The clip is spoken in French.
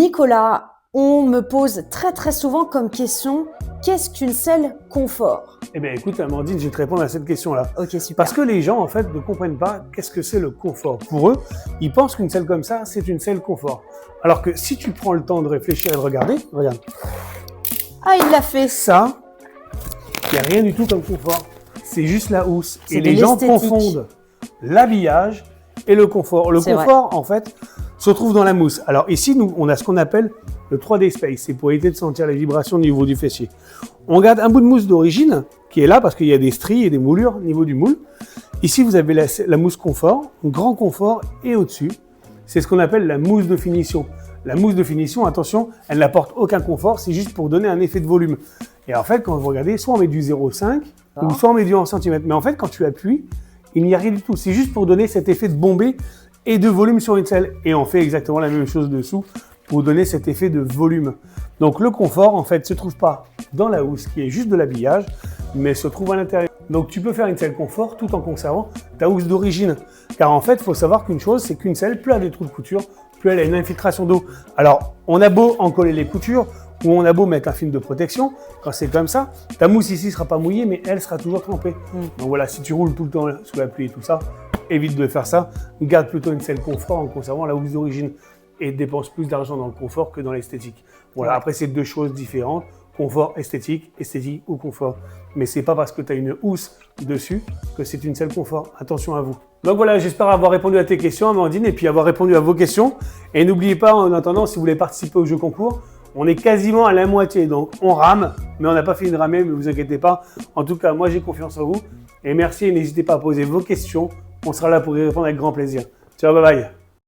Nicolas, on me pose très souvent comme question, qu'est-ce qu'une selle confort? Eh bien écoute Amandine, je vais te répondre à cette question-là. Ok, super. Parce que les gens en fait ne comprennent pas qu'est-ce que c'est le confort. Pour eux, ils pensent qu'une selle comme ça, c'est une selle confort. Alors que si tu prends le temps de réfléchir et de regarder, regarde. Ah, il l'a fait. Ça, il n'y a rien du tout comme confort. C'est juste la housse. C'est Et de les gens l'esthétique. confondent l'habillage et le confort. Le C'est confort, en fait, se trouve dans la mousse. Alors ici, nous, on a ce qu'on appelle le 3D Space. C'est pour éviter de sentir les vibrations au niveau du fessier. On garde un bout de mousse d'origine qui est là parce qu'il y a des stries et des moulures au niveau du moule. Ici, vous avez la mousse confort, grand confort, et au-dessus, c'est ce qu'on appelle la mousse de finition. La mousse de finition, attention, elle n'apporte aucun confort, c'est juste pour donner un effet de volume. Et en fait, quand vous regardez, soit on met du 0,5 ou soit on met du 1 cm. Mais en fait, quand tu appuies, il n'y a rien du tout. C'est juste pour donner cet effet de bombée et de volume sur une selle. Et on fait exactement la même chose dessous pour donner cet effet de volume. Donc le confort, en fait, se trouve pas dans la housse, qui est juste de l'habillage, mais se trouve à l'intérieur. Donc tu peux faire une selle confort tout en conservant ta housse d'origine. Car en fait, il faut savoir qu'une chose, c'est qu'une selle, plus elle a des trous de couture, plus elle a une infiltration d'eau. Alors, on a beau encoller les coutures, ou on a beau mettre un film de protection, quand c'est comme ça, ta mousse ici ne sera pas mouillée, mais elle sera toujours trempée. Donc voilà, si tu roules tout le temps sous la pluie et tout ça, évite de faire ça. Garde plutôt une selle confort en conservant la housse d'origine et dépense plus d'argent dans le confort que dans l'esthétique. Voilà, après c'est deux choses différentes. Confort, esthétique ou confort. Mais c'est pas parce que tu as une housse dessus que c'est une selle confort. Attention à vous. Donc voilà, j'espère avoir répondu à tes questions, Amandine, et puis avoir répondu à vos questions. Et n'oubliez pas, en attendant, si vous voulez participer au jeu concours, on est quasiment à la moitié. Donc on rame, mais on n'a pas fini de ramer, mais vous inquiétez pas. En tout cas, moi j'ai confiance en vous. Et merci, et n'hésitez pas à poser vos questions. On sera là pour y répondre avec grand plaisir. Ciao, bye bye.